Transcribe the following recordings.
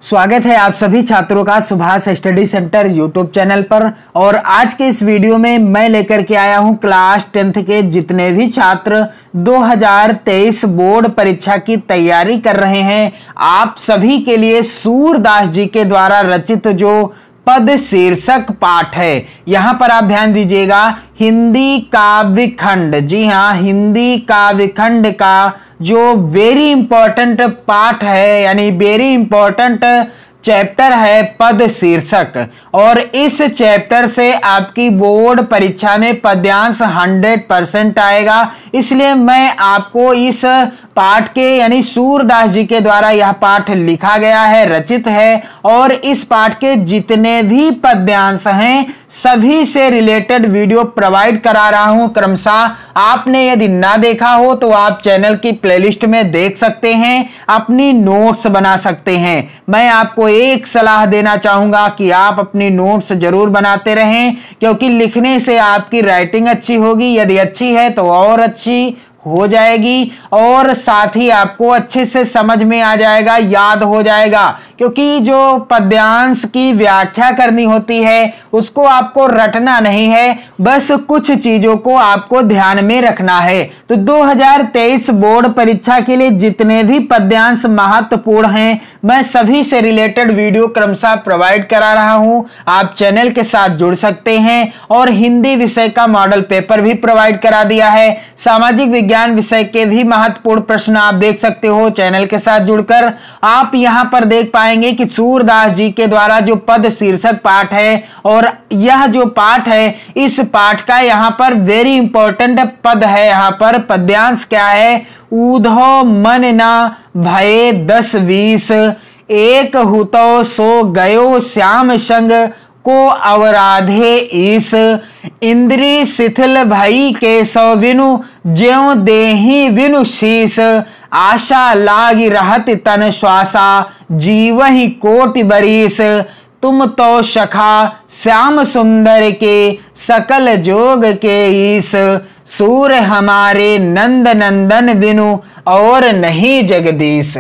स्वागत है आप सभी छात्रों का Subhash study centre YouTube channel पर। और आज के इस वीडियो में मैं लेकर के आया हूं क्लास 10th के जितने भी छात्र 2023 बोर्ड परीक्षा की तैयारी कर रहे हैं, आप सभी के लिए सूरदास जी के द्वारा रचित जो पद शीर्षक पाठ है, यहां पर आप ध्यान दीजिएगा। हिंदी काव्य खंड, जी हाँ, हिंदी काव्य खंड का जो वेरी इंपॉर्टेंट पाठ है, यानी वेरी इंपॉर्टेंट चैप्टर है पद शीर्षक। और इस चैप्टर से आपकी बोर्ड परीक्षा में पद्यांश 100% आएगा। इसलिए मैं आपको इस पाठ के यानी सूरदास जी के द्वारा यह पाठ लिखा गया है, रचित है, और इस पाठ के जितने भी पद्यांश हैं सभी से रिलेटेड वीडियो प्रोवाइड करा रहा हूं क्रमशः। आपने यदि ना देखा हो तो आप चैनल की प्लेलिस्ट में देख सकते हैं, अपनी नोट्स बना सकते हैं। मैं आपको एक सलाह देना चाहूंगा कि आप अपनी नोट्स जरूर बनाते रहें, क्योंकि लिखने से आपकी राइटिंग अच्छी होगी, यदि अच्छी है तो और अच्छी हो जाएगी, और साथ ही आपको अच्छे से समझ में आ जाएगा, याद हो जाएगा। क्योंकि जो पद्यांश की व्याख्या करनी होती है उसको आपको रटना नहीं है, बस कुछ चीजों को आपको ध्यान में रखना है। तो 2023 बोर्ड परीक्षा के लिए जितने भी पद्यांश महत्वपूर्ण हैं मैं सभी से रिलेटेड वीडियो क्रमशः प्रोवाइड करा रहा हूं। आप चैनल के साथ जुड़ सकते हैं। और हिंदी विषय का मॉडल पेपर भी प्रोवाइड करा दिया है। सामाजिक विज्ञान विषय के भी महत्वपूर्ण प्रश्न आप देख सकते हो चैनल के साथ जुड़कर। आप यहां पर देख पाएंगे कि सूरदास जी के द्वारा जो पद शीर्षक पाठ है, और यह जो पाठ है इस पाठ का यहां पर वेरी इंपॉर्टेंट पद है। यहां पर पद्यांश क्या है? ऊधो मन ना भये 10-20, एक हुतो सो गयो श्याम संग को अवराधे ईस, इंद्री शिथिल भई के सौ विनु ज्यों देहि विनु शीस, आशा लागी रहत तन श्वासा जीवहि कोटि बरीस, तुम तो सखा श्याम सुंदर के सकल जोग के ईस, सूर हमारे नंद नंदन बिनु और नहीं जगदीश।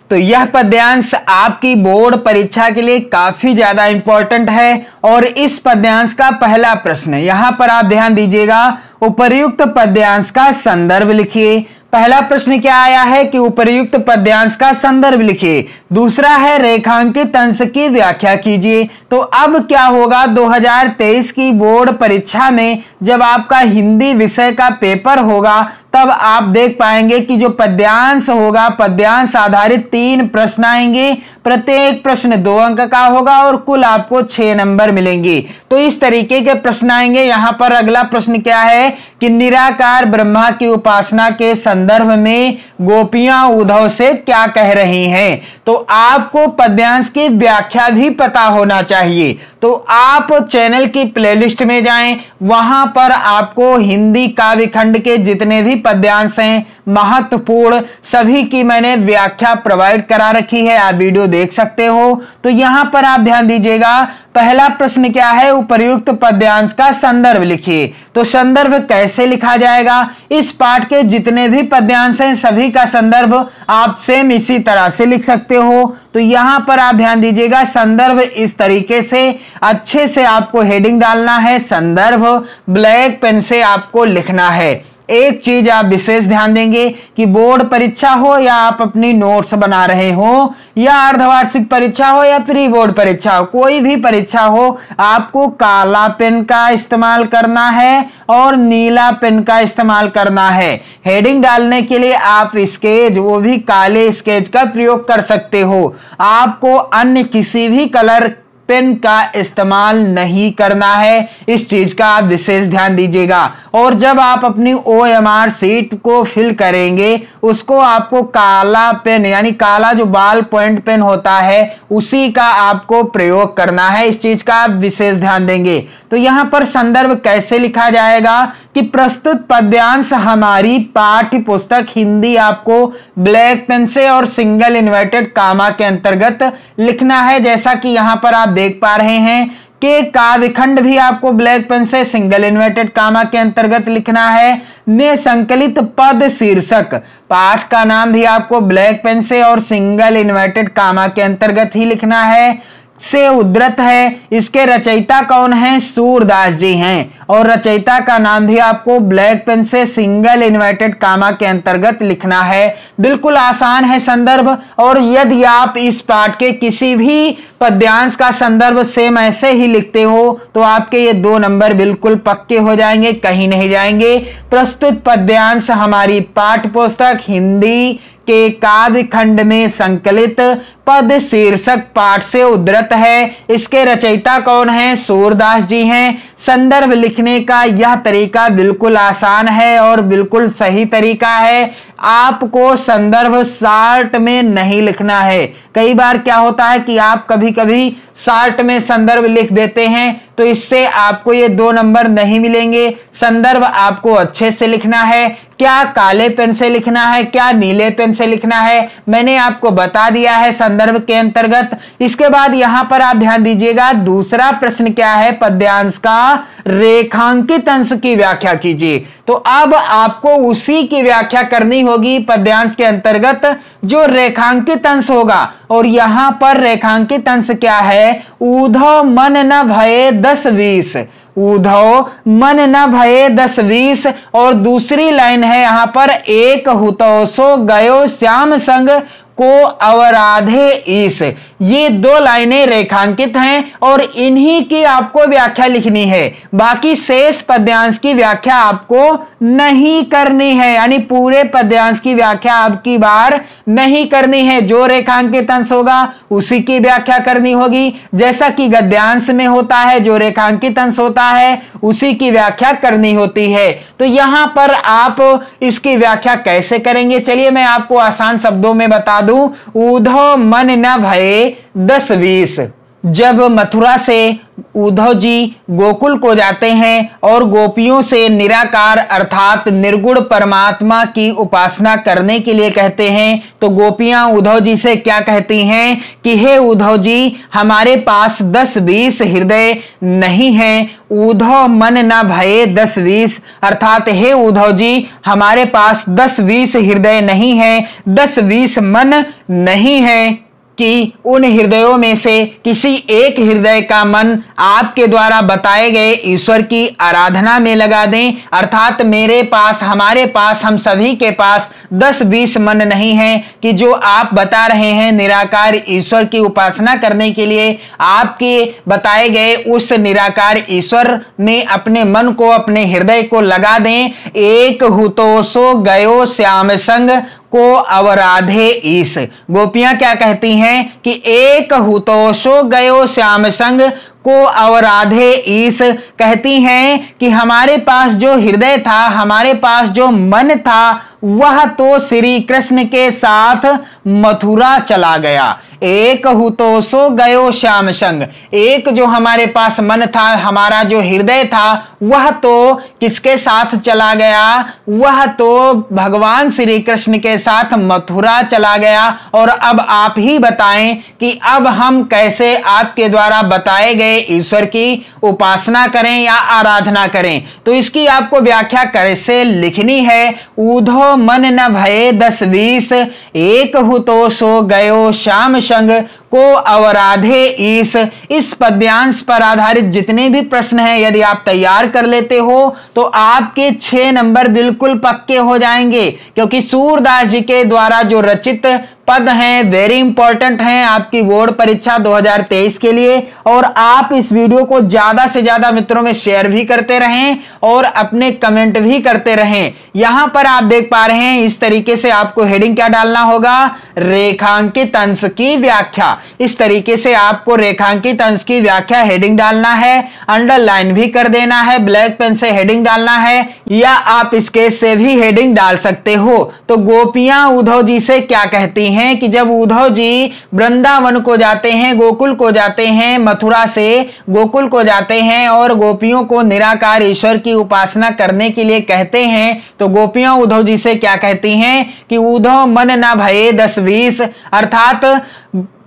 तो यह पद्यांश आपकी बोर्ड परीक्षा के लिए काफी ज्यादा इंपॉर्टेंट है। और इस पद्यांश का पहला प्रश्न, यहां पर आप ध्यान दीजिएगा, उपर्युक्त पद्यांश का संदर्भ लिखिए। पहला प्रश्न क्या आया है कि उपर्युक्त पद्यांश का संदर्भ लिखिए। दूसरा है रेखांकित अंश की व्याख्या कीजिए। तो अब क्या होगा 2023 की बोर्ड परीक्षा में जब आपका हिंदी विषय का पेपर होगा तब आप देख पाएंगे कि जो पद्यांश होगा, पद्यांश आधारित 3 प्रश्न आएंगे, प्रत्येक प्रश्न 2 अंक का होगा और कुल आपको 6 नंबर मिलेंगे। तो इस तरीके के प्रश्न आएंगे। यहां पर अगला प्रश्न क्या है कि निराकार ब्रह्मा की उपासना के संदर्भ में गोपियां उद्धव से क्या कह रही हैं। तो आपको पद्यांश की व्याख्या भी पता होना चाहिए। तो आप चैनल की प्लेलिस्ट में जाएं, वहां पर आपको हिंदी काव्य खंड के जितने भी पद्यांश हैं महत्वपूर्ण सभी की मैंने व्याख्या प्रोवाइड करा रखी है, आप वीडियो देख सकते हो। तो यहां पर आप ध्यान दीजिएगा, पहला प्रश्न क्या है? उपर्युक्त पद्यांश का संदर्भ लिखिए। तो संदर्भ कैसे लिखा जाएगा? इस पाठ के जितने भी पद्यांश हैं सभी का संदर्भ आप सेम इसी तरह से लिख सकते हो। तो यहां पर आप ध्यान दीजिएगा, संदर्भ इस तरीके से अच्छे से आपको हेडिंग डालना है, संदर्भ ब्लैक पेन से आपको लिखना है। एक चीज आप विशेष ध्यान देंगे कि बोर्ड परीक्षा हो या आप अपनी नोट्स बना रहे हो, या अर्धवार्षिक परीक्षा हो या प्री बोर्ड परीक्षा हो, कोई भी परीक्षा हो, आपको काला पेन का इस्तेमाल करना है और नीला पेन का इस्तेमाल करना है। हेडिंग डालने के लिए आप स्केच, वो भी काले स्केच का प्रयोग कर सकते हो। आपको अन्य किसी भी कलर पेन का इस्तेमाल नहीं करना है, इस चीज का आप विशेष ध्यान दीजिएगा। और जब आप अपनी OMR सीट को फिल करेंगे उसको आपको काला पेन यानी काला जो बाल पॉइंट पेन होता है उसी का आपको प्रयोग करना है, इस चीज का आप विशेष ध्यान देंगे। तो यहां पर संदर्भ कैसे लिखा जाएगा कि प्रस्तुत पद्यांश हमारी पाठ्य पुस्तक हिंदी आपको ब्लैक पेन से और सिंगल इन्वर्टेड कामा के अंतर्गत लिखना है। जैसा कि यहां पर आप देख पा रहे हैं के काव्यखंड भी आपको ब्लैक पेन से सिंगल इन्वर्टेड कामा के अंतर्गत लिखना है। ने संकलित पद शीर्षक पाठ का नाम भी आपको ब्लैक पेन से और सिंगल इन्वर्टेड कामा के अंतर्गत ही लिखना है। से उद्धृत है, इसके रचयिता कौन है? सूरदास जी हैं और रचयिता का नाम भी आपको ब्लैक पेन से सिंगल इन्वर्टेड कामा के अंतर्गत लिखना है। बिल्कुल आसान है संदर्भ। और यदि आप इस पाठ के किसी भी पद्यांश का संदर्भ सेम ऐसे ही लिखते हो तो आपके ये 2 नंबर बिल्कुल पक्के हो जाएंगे, कहीं नहीं जाएंगे। प्रस्तुत पद्यांश हमारी पाठ्य पुस्तक हिंदी के काव्य खंड में संकलित पद शीर्षक पाठ से उद्धृत है। इसके रचयिता कौन है? सूरदास जी हैं। संदर्भ लिखने का यह तरीका बिल्कुल आसान है और बिल्कुल सही तरीका है। आपको संदर्भ शार्ट में नहीं लिखना है। कई बार क्या होता है कि आप कभी कभी शार्ट में संदर्भ लिख देते हैं तो इससे आपको ये 2 नंबर नहीं मिलेंगे। संदर्भ आपको अच्छे से लिखना है। क्या काले पेन से लिखना है, क्या नीले पेन से लिखना है, मैंने आपको बता दिया है संदर्भ के अंतर्गत। इसके बाद यहां पर आप ध्यान दीजिएगा, दूसरा प्रश्न क्या है? पद्यांश का रेखांकित अंश की व्याख्या कीजिए। तो अब आपको उसी की व्याख्या करनी होगी पद्यांश के अंतर्गत जो रेखांकित अंश होगा। और यहां पर रेखांकित अंश क्या है? ऊधव मन न भये 10-20, ऊधव मन न भये 10-20। और दूसरी लाइन है यहां पर, एक हुतो सो गयो श्याम संग को अवराधे ईस। ये 2 लाइनें रेखांकित हैं और इन्हीं की आपको व्याख्या लिखनी है। बाकी शेष पद्यांश की व्याख्या आपको नहीं करनी है, यानी पूरे पद्यांश की व्याख्या आपकी बार नहीं करनी है। जो रेखांकित अंश होगा उसी की व्याख्या करनी होगी। जैसा कि गद्यांश में होता है, जो रेखांकित अंश होता है उसी की व्याख्या करनी होती है। तो यहां पर आप इसकी व्याख्या कैसे करेंगे? चलिए मैं आपको आसान शब्दों में बता दूं। ऊधव मन न भये 10-20। जब मथुरा से उद्धव जी गोकुल को जाते हैं और गोपियों से निराकार अर्थात निर्गुण परमात्मा की उपासना करने के लिए कहते हैं, तो गोपियां उद्धव जी से क्या कहती हैं कि हे उद्धव जी, हमारे पास 10-20 हृदय नहीं है। उद्धव मन न भये 10-20 अर्थात हे उद्धव जी, हमारे पास 10-20 हृदय नहीं है, 10-20 मन नहीं है कि उन हृदयों में से किसी एक हृदय का मन आपके द्वारा बताए गए ईश्वर की आराधना में लगा दें। अर्थात मेरे पास, हमारे पास, हम सभी के पास 10-20 मन नहीं है कि जो आप बता रहे हैं निराकार ईश्वर की उपासना करने के लिए आपके बताए गए उस निराकार ईश्वर में अपने मन को, अपने हृदय को लगा दें। एक हुतो सो गयो श्याम संग को अवराधे ईस। गोपियां क्या कहती हैं कि एक हुतो सो गयो श्याम संग को अवराधे ईस। कहती हैं कि हमारे पास जो हृदय था, हमारे पास जो मन था, वह तो श्री कृष्ण के साथ मथुरा चला गया। एक हुतो सो गयो श्याम संग, एक जो हमारे पास मन था, हमारा जो हृदय था, वह तो किसके साथ चला गया? वह तो भगवान श्री कृष्ण के साथ मथुरा चला गया। और अब आप ही बताएं कि अब हम कैसे आपके द्वारा बताए गए ईश्वर की उपासना करें या आराधना करें? तो इसकी आपको व्याख्या कैसे लिखनी है? ऊधव मन न भये 10-20, एक हुतो सो गयो श्याम संग को अवराधे ईस। इस पद्यांश पर आधारित जितने भी प्रश्न हैं यदि आप तैयार कर लेते हो तो आपके 6 नंबर बिल्कुल पक्के हो जाएंगे, क्योंकि सूरदास जी के द्वारा जो रचित पद हैं वेरी इंपॉर्टेंट हैं आपकी बोर्ड परीक्षा 2023 के लिए। और आप इस वीडियो को ज्यादा से ज्यादा मित्रों में शेयर भी करते रहें और अपने कमेंट भी करते रहें। यहां पर आप देख पा रहे हैं इस तरीके से आपको हेडिंग क्या डालना होगा? रेखांकित अंश की व्याख्या। इस तरीके से आपको रेखांकित अंश की व्याख्या हेडिंग डालना है, अंडरलाइन भी कर देना है, ब्लैक पेन से हेडिंग डालना है, या आप स्केच से भी हेडिंग डाल सकते हो। तो गोपियां उद्धव जी से क्या कहती हैं कि जब उद्धव जी वृंदावन को जाते हैं, गोकुल को जाते हैं, मथुरा से गोकुल को जाते हैं और गोपियों को निराकार ईश्वर की उपासना करने के लिए कहते हैं, तो गोपियां उद्धव जी से क्या कहती हैं कि उद्धव मन न भये 10-20 अर्थात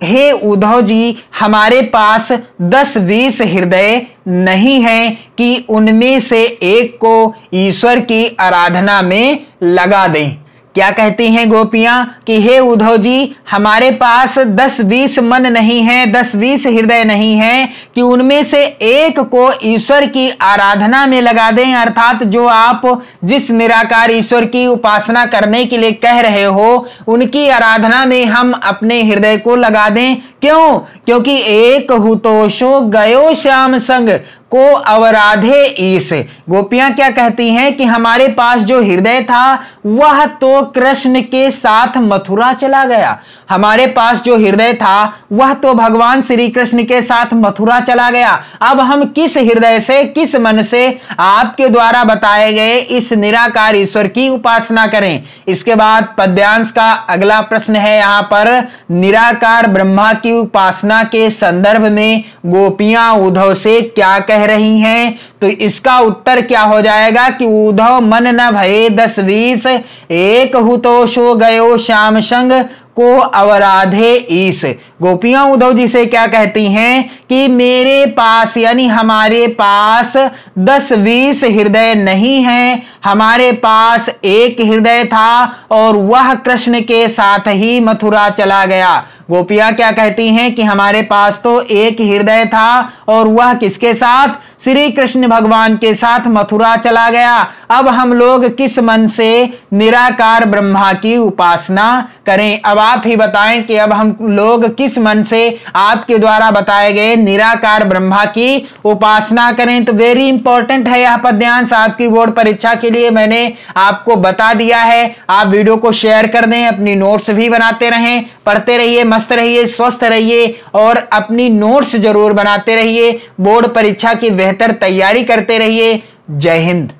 हे उद्धव जी, हमारे पास 10-20 हृदय नहीं है कि उनमें से एक को ईश्वर की आराधना में लगा दें। क्या कहती हैं गोपियां कि हे उद्धव जी, हमारे पास 10-20 मन नहीं है, 10-20 हृदय नहीं है कि उनमें से एक को ईश्वर की आराधना में लगा दें। अर्थात जो आप जिस निराकार ईश्वर की उपासना करने के लिए कह रहे हो, उनकी आराधना में हम अपने हृदय को लगा दें। क्यों? क्योंकि एक हुतोषो गयो श्याम संग को अवराधे ईश। गोपियां क्या कहती हैं कि हमारे पास जो हृदय था वह तो कृष्ण के साथ मथुरा चला गया। हमारे पास जो हृदय था वह तो भगवान श्री कृष्ण के साथ मथुरा चला गया। अब हम किस हृदय से, किस मन से आपके द्वारा बताए गए इस निराकार ईश्वर की उपासना करें? इसके बाद पद्यांश का अगला प्रश्न है यहां पर, निराकार ब्रह्मा की उपासना के संदर्भ में गोपियां उद्धव से क्या कह रही हैं? तो इसका उत्तर क्या हो जाएगा कि उद्धव मन न भये 10-20, एक हुतोषो गयो श्याम संग को अवराधे ईश। गोपियां उद्धव जी से क्या कहती हैं कि मेरे पास यानी हमारे पास 10-20 हृदय नहीं है, हमारे पास एक हृदय था और वह कृष्ण के साथ ही मथुरा चला गया। गोपियां क्या कहती हैं कि हमारे पास तो एक हृदय था और वह किसके साथ? श्री कृष्ण भगवान के साथ मथुरा चला गया। अब हम लोग किस मन से निराकार ब्रह्मा की उपासना करें? अब आप ही बताएं कि अब हम लोग किस मन से आपके द्वारा बताए गए निराकार ब्रह्मा की उपासना करें? तो वेरी इंपॉर्टेंट है यह पद्यांश, आपकी बोर्ड परीक्षा के लिए मैंने आपको बता दिया है। आप वीडियो को शेयर कर दें, अपनी नोट्स भी बनाते रहें, पढ़ते रहिए, मस्त रहिए, स्वस्थ रहिए और अपनी नोट्स जरूर बनाते रहिए। बोर्ड परीक्षा की बेहतर तैयारी करते रहिए। जय हिंद।